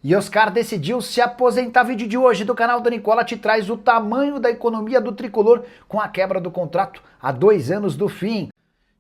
E Oscar decidiu se aposentar. Vídeo de hoje do canal da Nicola te traz o tamanho da economia do tricolor com a quebra do contrato há 2 anos do fim.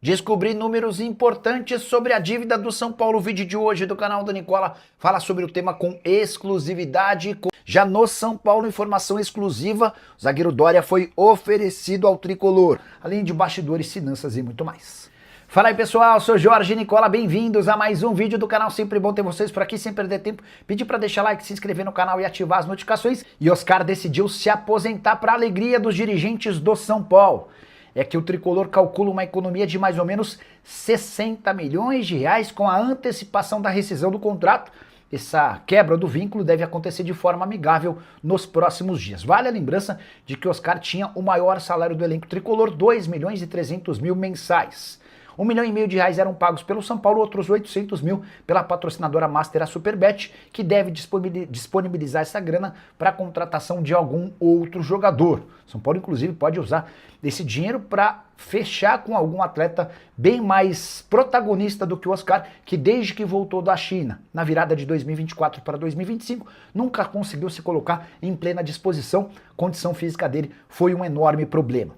Descobri números importantes sobre a dívida do São Paulo. O vídeo de hoje do canal da Nicola fala sobre o tema com exclusividade. Já no São Paulo, informação exclusiva, o zagueiro Dória foi oferecido ao tricolor, além de bastidores, finanças e muito mais. Fala aí pessoal, sou Jorge Nicola, bem-vindos a mais um vídeo do canal, sempre bom ter vocês por aqui, sem perder tempo. Pedir para deixar like, se inscrever no canal e ativar as notificações. E Oscar decidiu se aposentar para a alegria dos dirigentes do São Paulo. É que o tricolor calcula uma economia de mais ou menos 60 milhões de reais com a antecipação da rescisão do contrato. Essa quebra do vínculo deve acontecer de forma amigável nos próximos dias. Vale a lembrança de que Oscar tinha o maior salário do elenco tricolor, 2 milhões e 300 mil mensais. 1,5 milhão de reais eram pagos pelo São Paulo, outros 800 mil pela patrocinadora Master, a Superbet, que deve disponibilizar essa grana para a contratação de algum outro jogador. São Paulo, inclusive, pode usar esse dinheiro para fechar com algum atleta bem mais protagonista do que o Oscar, que desde que voltou da China, na virada de 2024 para 2025, nunca conseguiu se colocar em plena disposição. A condição física dele foi um enorme problema.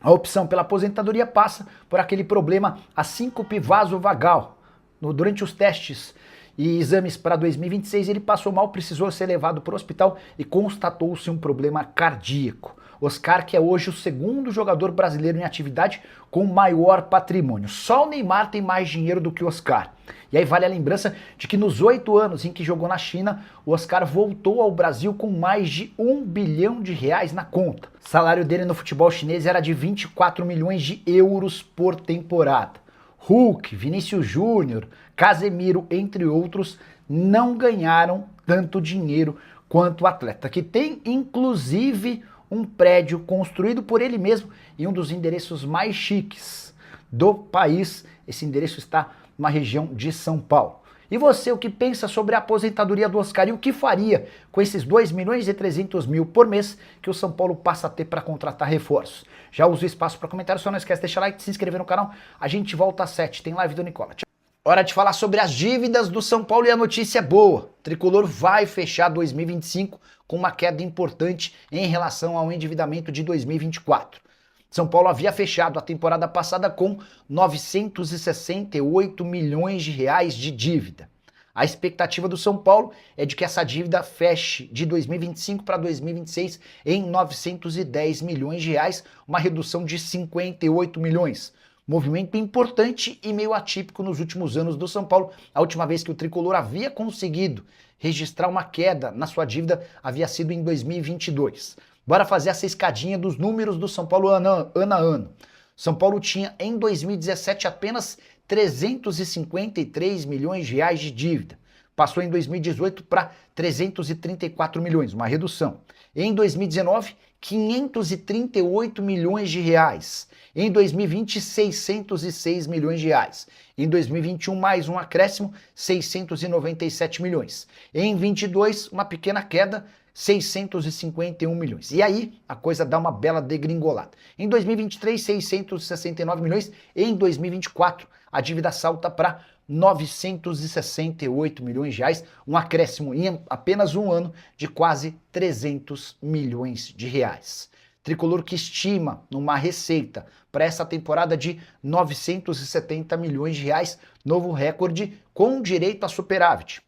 A opção pela aposentadoria passa por aquele problema, a síncope vasovagal. Durante os testes e exames para 2026, ele passou mal, precisou ser levado para o hospital e constatou-se um problema cardíaco. Oscar, que é hoje o segundo jogador brasileiro em atividade com maior patrimônio. Só o Neymar tem mais dinheiro do que o Oscar. E aí vale a lembrança de que nos 8 anos em que jogou na China, o Oscar voltou ao Brasil com mais de 1 bilhão de reais na conta. O salário dele no futebol chinês era de 24 milhões de euros por temporada. Hulk, Vinícius Júnior, Casemiro, entre outros, não ganharam tanto dinheiro quanto o atleta, que tem inclusive um prédio construído por ele mesmo em um dos endereços mais chiques do país. Esse endereço está numa região de São Paulo. E você, o que pensa sobre a aposentadoria do Oscar e o que faria com esses 2 milhões e 300 mil por mês que o São Paulo passa a ter para contratar reforços? Já usa o espaço para comentário, só não esquece de deixar like, se inscrever no canal. A gente volta às 7, tem live do Nicola. Tchau. Hora de falar sobre as dívidas do São Paulo e a notícia é boa. O tricolor vai fechar 2025 com uma queda importante em relação ao endividamento de 2024. São Paulo havia fechado a temporada passada com 968 milhões de reais de dívida. A expectativa do São Paulo é de que essa dívida feche de 2025 para 2026 em 910 milhões de reais, uma redução de 58 milhões. Movimento importante e meio atípico nos últimos anos do São Paulo. A última vez que o tricolor havia conseguido registrar uma queda na sua dívida havia sido em 2022. Bora fazer essa escadinha dos números do São Paulo ano a ano. São Paulo tinha em 2017 apenas 353 milhões de reais de dívida. Passou em 2018 para 334 milhões, uma redução. Em 2019, 538 milhões de reais. Em 2020, 606 milhões de reais. Em 2021, mais um acréscimo, 697 milhões. Em 22, uma pequena queda, 651 milhões. E aí, a coisa dá uma bela degringolada. Em 2023, 669 milhões. Em 2024, a dívida salta para 968 milhões de reais, um acréscimo em apenas um ano de quase 300 milhões de reais. Tricolor que estima numa receita para essa temporada de 970 milhões de reais, novo recorde com direito a superávit.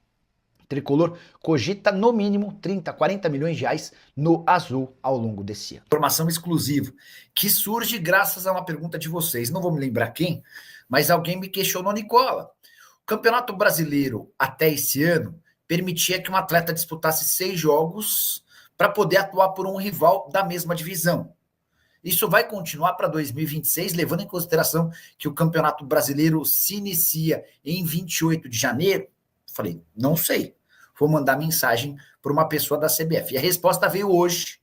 Tricolor cogita no mínimo 30, 40 milhões de reais no azul ao longo desse ano. Informação exclusiva que surge graças a uma pergunta de vocês. Não vou me lembrar quem, mas alguém me questionou, Nicola. O Campeonato Brasileiro até esse ano permitia que um atleta disputasse 6 jogos para poder atuar por um rival da mesma divisão. Isso vai continuar para 2026, levando em consideração que o Campeonato Brasileiro se inicia em 28 de janeiro? Falei, não sei. Vou mandar mensagem para uma pessoa da CBF. E a resposta veio hoje.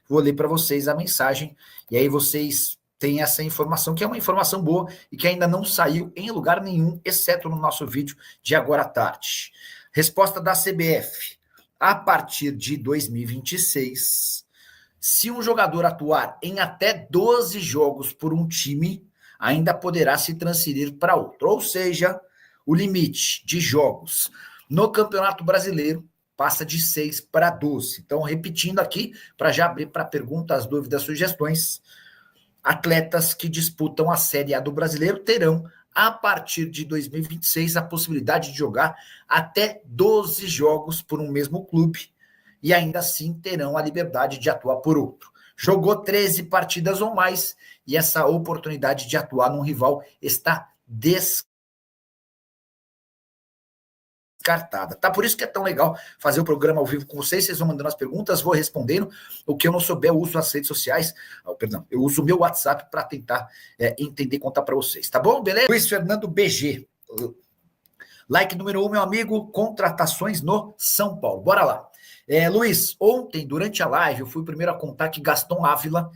Vou ler para vocês a mensagem. E aí vocês têm essa informação, que é uma informação boa e que ainda não saiu em lugar nenhum, exceto no nosso vídeo de agora à tarde. Resposta da CBF. A partir de 2026, se um jogador atuar em até 12 jogos por um time, ainda poderá se transferir para outro. Ou seja, o limite de jogos no Campeonato Brasileiro passa de 6 para 12. Então, repetindo aqui, para já abrir para perguntas, dúvidas, sugestões, atletas que disputam a Série A do Brasileiro terão, a partir de 2026, a possibilidade de jogar até 12 jogos por um mesmo clube e ainda assim terão a liberdade de atuar por outro. Jogou 13 partidas ou mais e essa oportunidade de atuar num rival está descartada. Tá? Por isso que é tão legal fazer o programa ao vivo com vocês vão mandando as perguntas, vou respondendo. O que eu não souber, eu uso as redes sociais, eu uso o meu WhatsApp para tentar entender e contar para vocês, tá bom? Beleza? Luiz Fernando BG. Like número 1, meu amigo, contratações no São Paulo. Bora lá. Luiz, ontem, durante a live, eu fui o primeiro a contar que Gaston Ávila,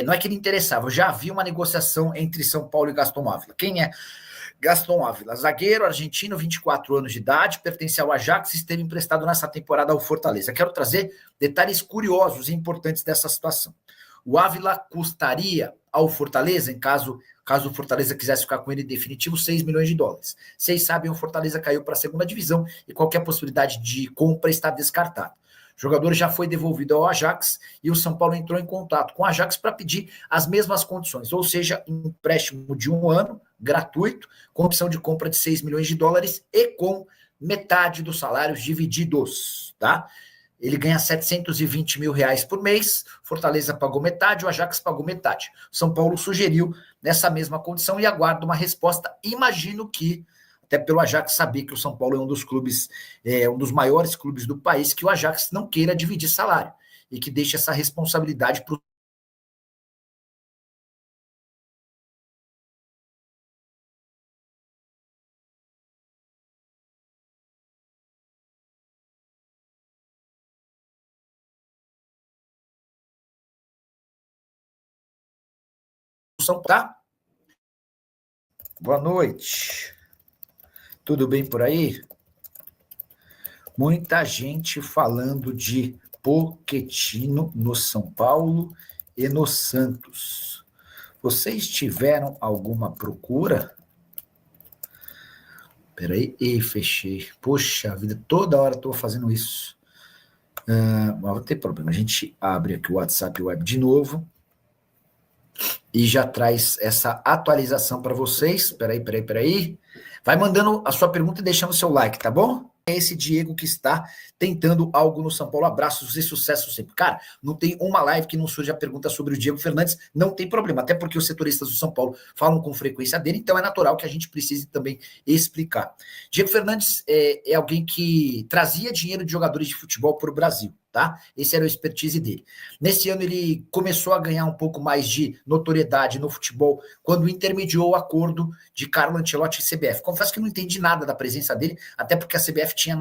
não é que ele interessava, eu já havia uma negociação entre São Paulo e Gaston Ávila. Quem é Gaston Ávila? Zagueiro argentino, 24 anos de idade, pertence ao Ajax e esteve emprestado nessa temporada ao Fortaleza. Quero trazer detalhes curiosos e importantes dessa situação. O Ávila custaria ao Fortaleza, em caso o Fortaleza quisesse ficar com ele em definitivo, 6 milhões de dólares. Vocês sabem, o Fortaleza caiu para a segunda divisão e qualquer possibilidade de compra está descartada. O jogador já foi devolvido ao Ajax e o São Paulo entrou em contato com o Ajax para pedir as mesmas condições, ou seja, um empréstimo de 1 ano, gratuito, com opção de compra de 6 milhões de dólares e com metade dos salários divididos, tá? Ele ganha 720 mil reais por mês, Fortaleza pagou metade, o Ajax pagou metade. O São Paulo sugeriu nessa mesma condição e aguarda uma resposta. Imagino que, até pelo Ajax saber que o São Paulo é um dos clubes, um dos maiores clubes do país, que o Ajax não queira dividir salário e que deixe essa responsabilidade para o São Paulo, tá? Boa noite. Tudo bem por aí? Muita gente falando de Pochettino no São Paulo e no Santos. Vocês tiveram alguma procura? Peraí, fechei. Poxa vida, toda hora estou fazendo isso. Mas não tem problema, a gente abre aqui o WhatsApp Web de novo e já traz essa atualização para vocês. Peraí. Vai mandando a sua pergunta e deixando o seu like, tá bom? É esse Diego que está tentando algo no São Paulo. Abraços e sucesso sempre. Cara, não tem uma live que não surja a pergunta sobre o Diego Fernandes, não tem problema, até porque os setoristas do São Paulo falam com frequência dele, então é natural que a gente precise também explicar. Diego Fernandes é alguém que trazia dinheiro de jogadores de futebol para o Brasil, tá? Esse era o expertise dele. Nesse ano ele começou a ganhar um pouco mais de notoriedade no futebol quando intermediou o acordo de Carlo Ancelotti e CBF. Confesso que não entendi nada da presença dele, até porque a CBF tinha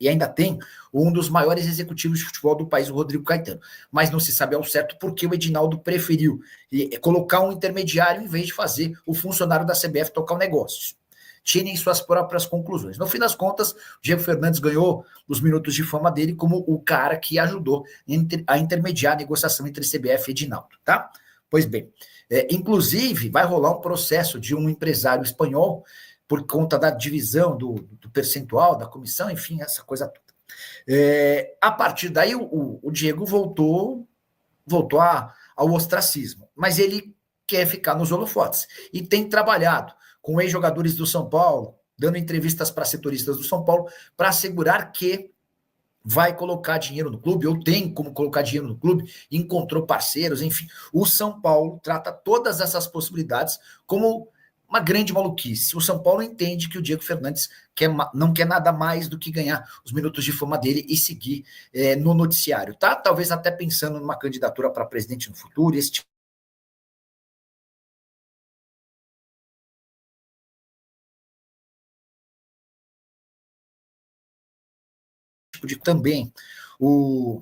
e ainda tem um dos maiores executivos de futebol do país, o Rodrigo Caetano. Mas não se sabe ao certo porque o Edinaldo preferiu colocar um intermediário em vez de fazer o funcionário da CBF tocar o negócio. Tirem suas próprias conclusões. No fim das contas, o Diego Fernandes ganhou os minutos de fama dele como o cara que ajudou a intermediar a negociação entre CBF e Edinaldo, tá? Pois bem, inclusive vai rolar um processo de um empresário espanhol por conta da divisão do percentual, da comissão, enfim, essa coisa toda. A partir daí, o Diego voltou ao ostracismo, mas ele quer ficar nos holofotes e tem trabalhado com ex-jogadores do São Paulo, dando entrevistas para setoristas do São Paulo, para assegurar que vai colocar dinheiro no clube, ou tem como colocar dinheiro no clube, encontrou parceiros, enfim. O São Paulo trata todas essas possibilidades como uma grande maluquice. O São Paulo entende que o Diego Fernandes não quer nada mais do que ganhar os minutos de fama dele e seguir no noticiário, tá? Talvez até pensando numa candidatura para presidente no futuro, esse tipo de também.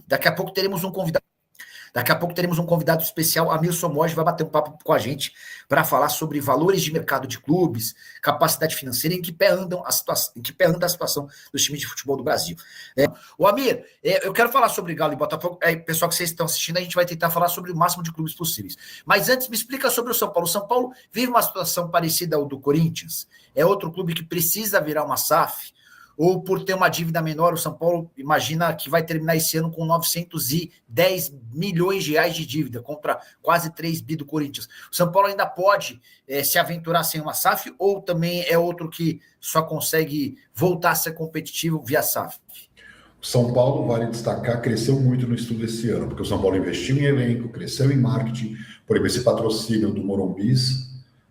Daqui a pouco teremos um convidado. Daqui a pouco teremos um convidado especial, Amilson Moge, vai bater um papo com a gente para falar sobre valores de mercado de clubes, capacidade financeira, em que pé anda a situação dos times de futebol do Brasil. O Amir, eu quero falar sobre Galo e Botafogo. Pessoal que vocês estão assistindo, a gente vai tentar falar sobre o máximo de clubes possíveis. Mas antes, me explica sobre o São Paulo. O São Paulo vive uma situação parecida ao do Corinthians. É outro clube que precisa virar uma SAF. ou por ter uma dívida menor, o São Paulo imagina que vai terminar esse ano com 910 milhões de reais de dívida, contra quase 3 bi do Corinthians. O São Paulo ainda pode se aventurar sem uma SAF, ou também é outro que só consegue voltar a ser competitivo via SAF? O São Paulo, vale destacar, cresceu muito no estudo esse ano, porque o São Paulo investiu em elenco, cresceu em marketing. Por exemplo, esse patrocínio do Morumbis,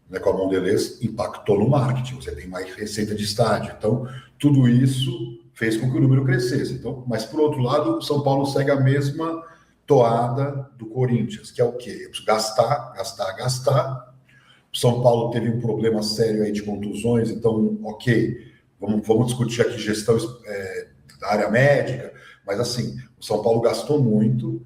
né, com a Mondelez, impactou no marketing. Você tem mais receita de estádio. Então, tudo isso fez com que o número crescesse. Então, mas, por outro lado, o São Paulo segue a mesma toada do Corinthians, que é o quê? Eu preciso gastar, gastar, gastar. O São Paulo teve um problema sério aí de contusões, então, ok, vamos discutir aqui gestão da área médica, mas assim, o São Paulo gastou muito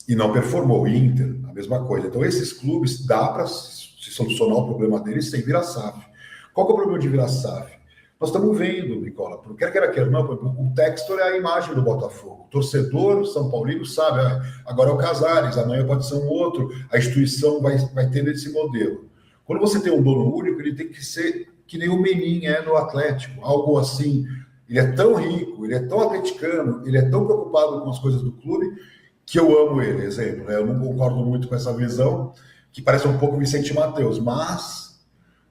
e não performou. O Inter, a mesma coisa. Então, esses clubes, dá para se solucionar o problema deles sem virar SAF. Qual que é o problema de virar SAF? Nós estamos vendo, Nicola, quer não, o Textor é a imagem do Botafogo. O torcedor São Paulino sabe, agora é o Casares, amanhã pode ser um outro, a instituição vai ter esse modelo. Quando você tem um dono único, ele tem que ser que nem o Menin é no Atlético, algo assim. Ele é tão rico, ele é tão atleticano, ele é tão preocupado com as coisas do clube, que eu amo ele, exemplo, né? Eu não concordo muito com essa visão, que parece um pouco Vicente Mateus, mas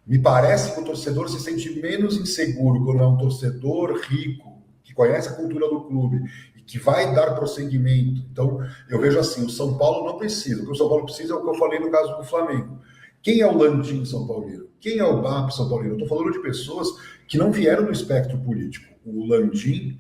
me parece que o torcedor se sente menos inseguro quando é um torcedor rico, que conhece a cultura do clube e que vai dar prosseguimento. Então, eu vejo assim, o São Paulo não precisa. O que o São Paulo precisa é o que eu falei no caso do Flamengo. Quem é o Landim São Paulino? Quem é o BAP São Paulino? Eu estou falando de pessoas que não vieram do espectro político. O Landim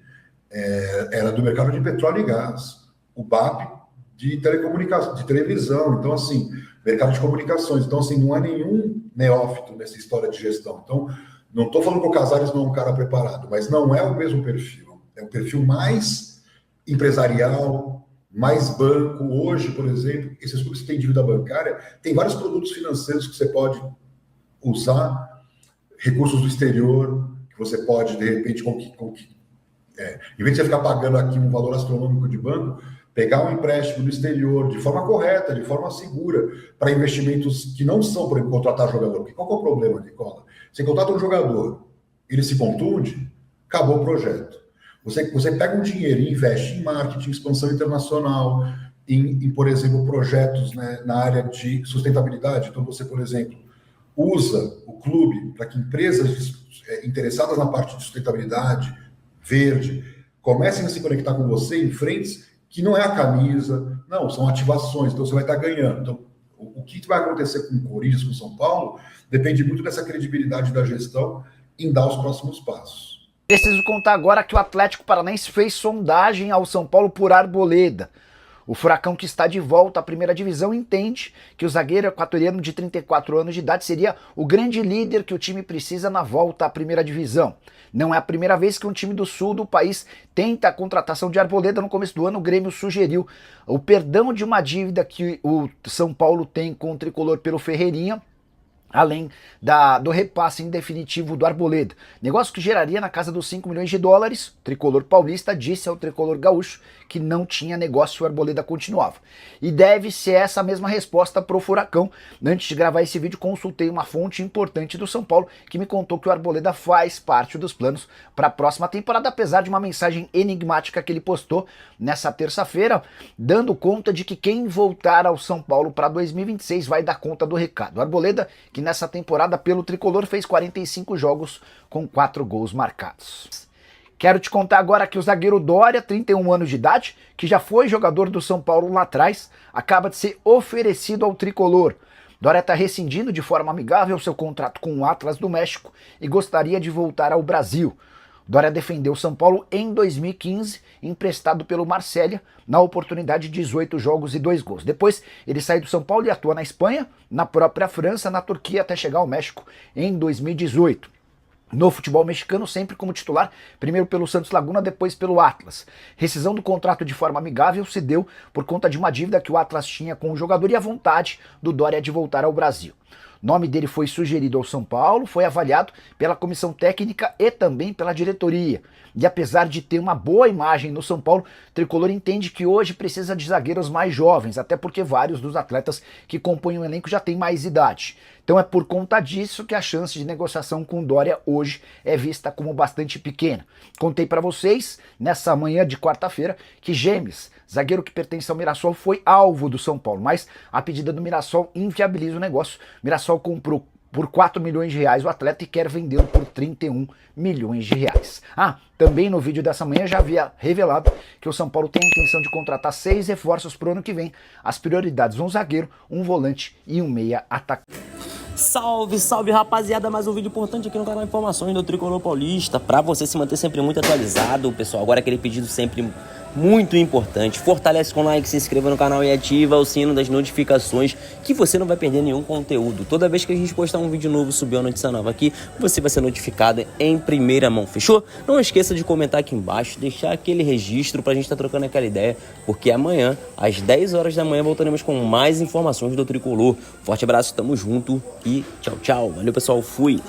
era do mercado de petróleo e gás. O BAP de telecomunicação, de televisão. Então, assim, mercado de comunicações. Então, assim, não há nenhum neófito nessa história de gestão. Então, não estou falando que o Casares não é um cara preparado, mas não é o mesmo perfil. É um perfil mais empresarial, mais banco. Hoje, por exemplo, esses clubes que têm dívida bancária, tem vários produtos financeiros que você pode usar, recursos do exterior, que você pode, de repente, em vez de você ficar pagando aqui um valor astronômico de banco, pegar um empréstimo do exterior de forma correta, de forma segura, para investimentos que não são, por exemplo, contratar jogador. Porque qual que é o problema, Nicola? Você contrata um jogador, ele se contunde, acabou o projeto. Você pega um dinheiro e investe em marketing, expansão internacional, por exemplo, projetos, né, na área de sustentabilidade. Então, você, por exemplo, usa o clube para que empresas interessadas na parte de sustentabilidade, verde, comecem a se conectar com você em frentes que não é a camisa, não, são ativações, então você vai estar ganhando. Então, o que vai acontecer com o Corinthians, com o São Paulo, depende muito dessa credibilidade da gestão em dar os próximos passos. Preciso contar agora que o Atlético Paranaense fez sondagem ao São Paulo por Arboleda. O Furacão, que está de volta à primeira divisão, entende que o zagueiro equatoriano de 34 anos de idade seria o grande líder que o time precisa na volta à primeira divisão. Não é a primeira vez que um time do sul do país tenta a contratação de Arboleda. No começo do ano, o Grêmio sugeriu o perdão de uma dívida que o São Paulo tem com o tricolor pelo Ferreirinha, além do repasse em definitivo do Arboleda. Negócio que geraria na casa dos 5 milhões de dólares. O tricolor paulista disse ao tricolor gaúcho que não tinha negócio e o Arboleda continuava. E deve ser essa mesma resposta pro Furacão. Antes de gravar esse vídeo, consultei uma fonte importante do São Paulo que me contou que o Arboleda faz parte dos planos para a próxima temporada, apesar de uma mensagem enigmática que ele postou nessa terça-feira, dando conta de que quem voltar ao São Paulo para 2026 vai dar conta do recado. O Arboleda, que nessa temporada pelo tricolor fez 45 jogos com 4 gols marcados. Quero te contar agora que o zagueiro Dória, 31 anos de idade, que já foi jogador do São Paulo lá atrás, acaba de ser oferecido ao tricolor. Dória está rescindindo de forma amigável seu contrato com o Atlas do México e gostaria de voltar ao Brasil. Dória defendeu o São Paulo em 2015, emprestado pelo Marsella, na oportunidade de 18 jogos e 2 gols. Depois ele saiu do São Paulo e atua na Espanha, na própria França, na Turquia, até chegar ao México em 2018. No futebol mexicano, sempre como titular, primeiro pelo Santos Laguna, depois pelo Atlas. Rescisão do contrato de forma amigável se deu por conta de uma dívida que o Atlas tinha com o jogador e a vontade do Dória de voltar ao Brasil. O nome dele foi sugerido ao São Paulo, foi avaliado pela comissão técnica e também pela diretoria. E apesar de ter uma boa imagem no São Paulo, o tricolor entende que hoje precisa de zagueiros mais jovens, até porque vários dos atletas que compõem o elenco já têm mais idade. Então Então é por conta disso que a chance de negociação com Dória hoje é vista como bastante pequena. Contei para vocês, nessa manhã de quarta-feira, que James, zagueiro que pertence ao Mirassol, foi alvo do São Paulo, mas a pedida do Mirassol inviabiliza o negócio. O Mirassol comprou por 4 milhões de reais o atleta e quer vendê-lo por 31 milhões de reais. Também no vídeo dessa manhã já havia revelado que o São Paulo tem a intenção de contratar 6 reforços para o ano que vem. As prioridades: um zagueiro, um volante e um meia atacante. Salve, salve rapaziada, mais um vídeo importante aqui no canal Informações do Tricolor Paulista, para você se manter sempre muito atualizado, pessoal. Agora aquele pedido sempre muito importante: fortalece com like, se inscreva no canal e ativa o sino das notificações, que você não vai perder nenhum conteúdo. Toda vez que a gente postar um vídeo novo, subir uma notícia nova aqui, você vai ser notificado em primeira mão, fechou? Não esqueça de comentar aqui embaixo, deixar aquele registro pra gente estar trocando aquela ideia, porque amanhã, às 10 horas da manhã, voltaremos com mais informações do Tricolor. Forte abraço, tamo junto e tchau, tchau. Valeu, pessoal, fui!